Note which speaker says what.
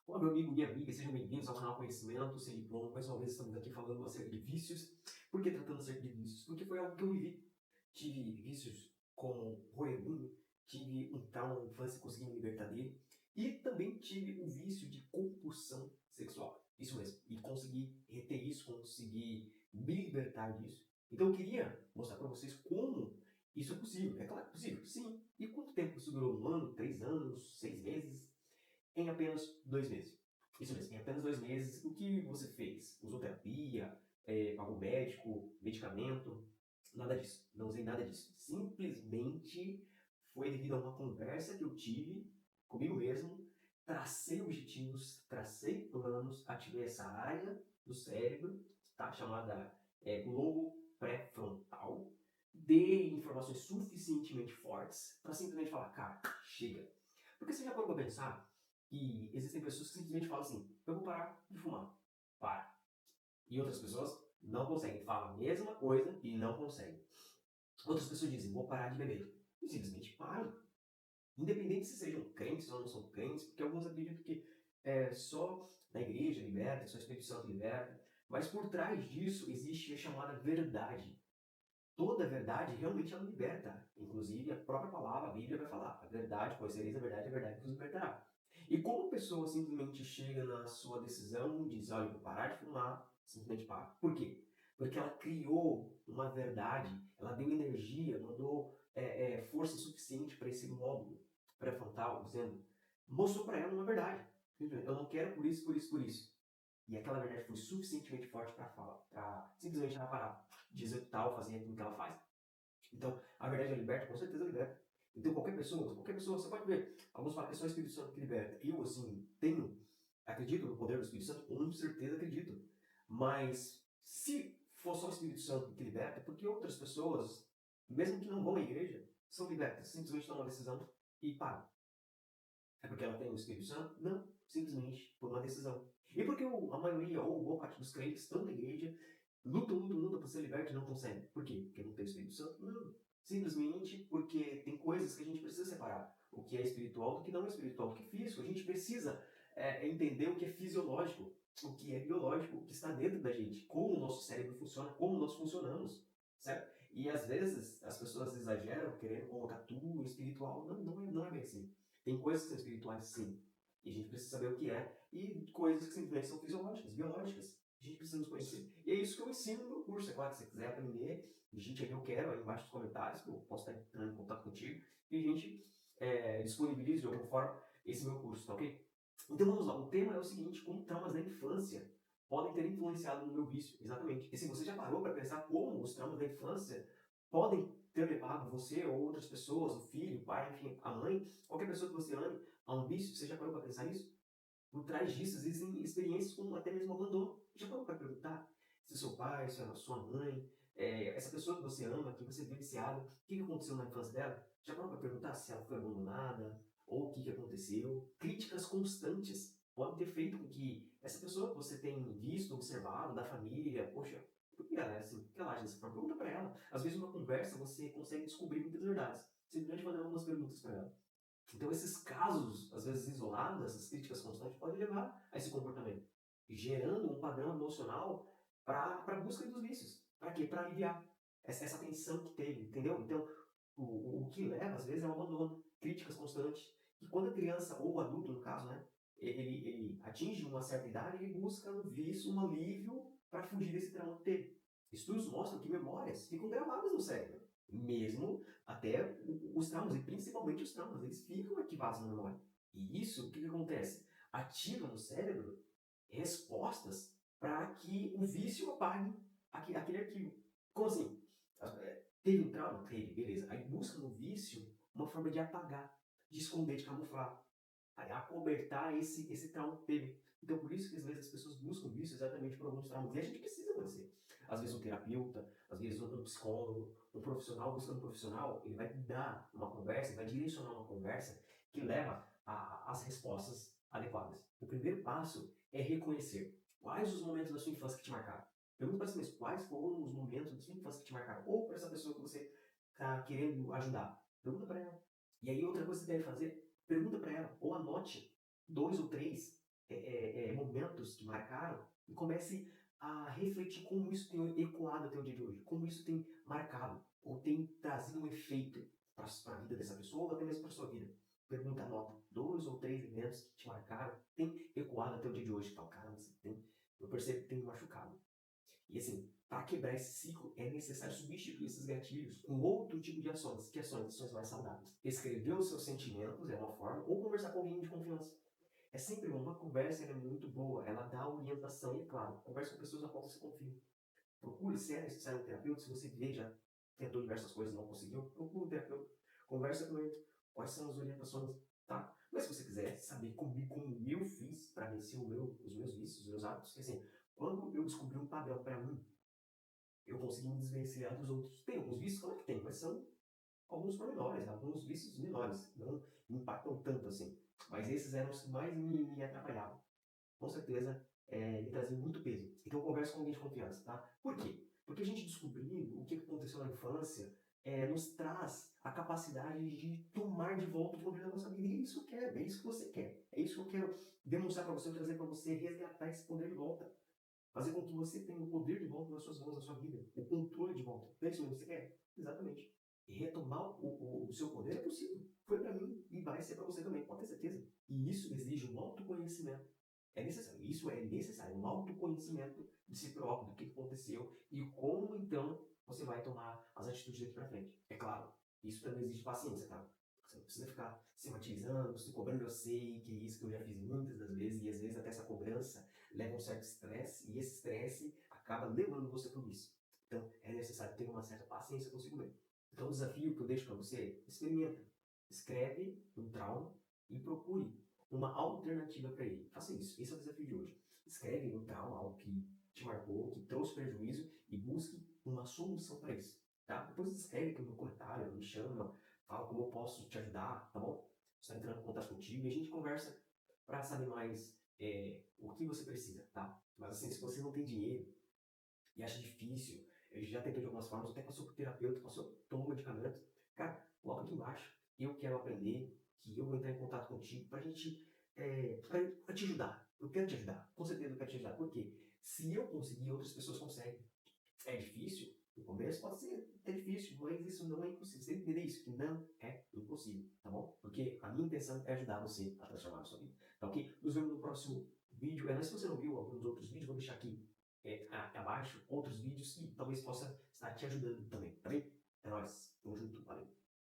Speaker 1: Olá, meu amigo, minha amiga, sejam bem-vindos ao canal Conhecimento Sem Diploma. Mais uma vez estamos aqui falando acerca de vícios. Por que tratando acerca de vícios? Porque foi algo que eu vivi. Tive vícios como roedor, tive um trauma na infância e consegui me libertar dele. E também tive um vício de compulsão sexual. Isso mesmo. E consegui reter isso, consegui me libertar disso. Então eu queria mostrar para vocês como isso é possível. É claro que é possível, sim. E quanto tempo isso durou? 1 ano, 3 anos, 6 meses? Em apenas 2 meses. Isso mesmo, em apenas 2 meses, o que você fez? Usou terapia, pagou médico, medicamento? Nada disso. Não usei nada disso. Simplesmente foi devido a uma conversa que eu tive comigo mesmo, tracei objetivos, tracei planos, ativei essa área do cérebro, tá? Chamada globo pré-frontal, dei informações suficientemente fortes para simplesmente falar, cara, chega. Porque você já parou para pensar que existem pessoas que simplesmente falam assim, eu vou parar de fumar. Para. E outras pessoas não conseguem. Falam a mesma coisa e não conseguem. Outras pessoas dizem, vou parar de beber. E simplesmente param. Independente se sejam crentes ou não são crentes, porque alguns acreditam que só na igreja liberta, só o Espírito Santo liberta. Mas por trás disso existe a chamada verdade. Toda verdade realmente ela liberta. Inclusive, a própria palavra, a Bíblia vai falar, a verdade, pois sereis a verdade vos libertará. E como a pessoa simplesmente chega na sua decisão e diz, olha, eu vou parar de fumar, simplesmente para. Por quê? Porque ela criou uma verdade, ela deu energia, mandou força suficiente para esse módulo pré-frontal, dizendo, mostrou para ela uma verdade. Eu não quero por isso, por isso, por isso. E aquela verdade foi suficientemente forte para falar, para simplesmente ela parar de executar ou fazer aquilo que ela faz. Então, a verdade é liberta, com certeza liberta. Então, qualquer pessoa, você pode ver. Alguns falam que é só o Espírito Santo que liberta. Eu, assim, acredito no poder do Espírito Santo, com certeza acredito. Mas, se for só o Espírito Santo que liberta, porque outras pessoas, mesmo que não vão à igreja, são libertas, simplesmente tomam uma decisão e param. É porque ela tem o Espírito Santo? Não, simplesmente por uma decisão. E porque a maioria, ou boa parte dos crentes estão na igreja, lutam para ser liberto e não conseguem. Por quê? Porque não tem o Espírito Santo? Não. Simplesmente porque tem coisas que a gente precisa separar. O que é espiritual do que não é espiritual, do que é físico. A gente precisa entender o que é fisiológico, o que é biológico, o que está dentro da gente, como o nosso cérebro funciona, como nós funcionamos, certo? E às vezes as pessoas exageram querendo colocar tudo espiritual. Não é bem assim. Tem coisas que são espirituais, sim. E a gente precisa saber o que é. E coisas que simplesmente são fisiológicas, biológicas. A gente precisa nos conhecer. E é isso que eu ensino no meu curso. É claro que se você quiser aprender, digite aí eu quero, aí embaixo nos comentários, que eu posso estar entrando em contato contigo. E a gente disponibiliza de alguma forma esse meu curso, tá ok? Então vamos lá. O tema é o seguinte, como traumas da infância podem ter influenciado no meu vício. Exatamente. E se você já parou para pensar como os traumas da infância podem ter levado você ou outras pessoas, o filho, o pai, enfim, a mãe, qualquer pessoa que você ame, a um vício, você já parou para pensar nisso? Por trás disso existem experiências como até mesmo abandono. Já parou para perguntar se o seu pai, se a sua mãe, essa pessoa que você ama, que você viu viciada, o que aconteceu na infância dela? Já parou para perguntar se ela foi abandonada ou o que aconteceu? Críticas constantes podem ter feito com que essa pessoa que você tem visto, observado, da família, poxa, por que ela é assim? Por que ela age dessa forma? Pergunta para ela. Às vezes, numa conversa, você consegue descobrir muitas verdades. Simplesmente fazendo algumas perguntas para ela. Então, esses casos, às vezes isolados, essas críticas constantes, podem levar a esse comportamento, gerando um padrão emocional para a busca dos vícios. Para quê? Para aliviar essa tensão que teve, entendeu? Então, o que leva, às vezes, é o abandono, críticas constantes. E quando a criança, ou o adulto, no caso, né, ele atinge uma certa idade, ele busca no vício um alívio para fugir desse trauma que teve. Estudos mostram que memórias ficam gravadas no cérebro, mesmo até os traumas, e principalmente os traumas, eles ficam arquivados na memória. E isso, o que acontece? Ativa no cérebro respostas para que o vício apague aquele arquivo. Como assim? Teve um trauma? Teve, beleza. Aí busca no vício uma forma de apagar, de esconder, de camuflar, aí acobertar esse trauma que teve. Então, por isso que às vezes as pessoas buscam vício exatamente por alguns traumas. E a gente precisa conhecer. Às vezes um terapeuta, às vezes um psicólogo, um profissional buscando um profissional, ele vai dar uma conversa, vai direcionar uma conversa que leva às respostas adequadas. O primeiro passo é reconhecer quais os momentos da sua infância que te marcaram. Pergunta para si mesmo, quais foram os momentos da sua infância que te marcaram? Ou para essa pessoa que você está querendo ajudar. Pergunta para ela. E aí outra coisa que você deve fazer, pergunta para ela, ou anote 2 ou 3 outros te marcaram e comece a refletir como isso tem ecoado até o dia de hoje, como isso tem marcado ou tem trazido um efeito para a vida dessa pessoa ou até mesmo para a sua vida. Pergunta, anota, 2 ou 3 eventos que te marcaram, tem ecoado até o dia de hoje. Fala, caramba, eu percebo que tem me machucado. E assim, para quebrar esse ciclo, é necessário substituir esses gatilhos com outro tipo de ações, que ações mais saudáveis. Escrever os seus sentimentos é uma forma, ou conversar com alguém de confiança. É sempre bom, uma conversa é muito boa, ela dá orientação e, é claro, conversa com pessoas a qual você confia. Procure, se é necessário um terapeuta, se você vê, já tentou diversas coisas e não conseguiu, procure um terapeuta, conversa com ele, quais são as orientações, tá? Mas se você quiser saber como eu fiz para vencer os meus vícios, os meus hábitos, que assim, quando eu descobri um padrão para mim, eu consegui me desvencilhar dos outros. Tem alguns vícios, claro que tem, mas são alguns pormenores, alguns vícios menores, não me impactam tanto assim. Mas esses eram os que mais me atrapalhavam. Com certeza, me traziam muito peso. Então eu converso com alguém de confiança, tá? Por quê? Porque a gente descobriu o que aconteceu na infância, nos traz a capacidade de tomar de volta o controle da nossa vida. E é isso que eu quero, é isso que você quer. É isso que eu quero demonstrar para você, trazer para você, resgatar esse poder de volta. Fazer com que você tenha o poder de volta nas suas mãos, na sua vida. O controle de volta. É isso que você quer? Exatamente. E retomar o seu poder é possível. Foi para mim e vai ser para você também, pode ter certeza. E isso exige um autoconhecimento. É necessário. Isso é necessário. Um autoconhecimento de si próprio, do que aconteceu e como então você vai tomar as atitudes daqui para frente. É claro, isso também exige paciência, tá? Você não precisa ficar se martirizando, se cobrando. Eu sei que é isso que eu já fiz muitas das vezes, e às vezes até essa cobrança leva a um certo estresse, e esse estresse acaba levando você para o vício. Então, é necessário ter uma certa paciência consigo mesmo. Então, o desafio que eu deixo para você, experimenta. Escreve um trauma e procure uma alternativa para ele. Faça isso. Esse é o desafio de hoje. Escreve um trauma, algo que te marcou, que trouxe prejuízo, e busque uma solução para isso. Tá? Depois escreve aqui no comentário, me chama, fala como eu posso te ajudar, tá bom? Você está entrando em contato contigo e a gente conversa para saber mais o que você precisa, tá? Mas assim, se você não tem dinheiro e acha difícil, já tentou de algumas formas, até passou por terapeuta, passou, tomou medicamento, cara, coloca aqui embaixo. Eu quero aprender, que eu vou entrar em contato contigo pra gente, pra te ajudar. Eu quero te ajudar, com certeza eu quero te ajudar. Por quê? Se eu conseguir, outras pessoas conseguem. É difícil? No começo pode ser difícil, mas isso não é impossível. Você tem que entender isso, que não é impossível, tá bom? Porque a minha intenção é ajudar você a transformar a sua vida, tá ok? Nos vemos no próximo vídeo. Mas se você não viu alguns outros vídeos, vou deixar aqui abaixo outros vídeos que talvez possa estar te ajudando também, tá bem? É nóis, tamo junto, valeu.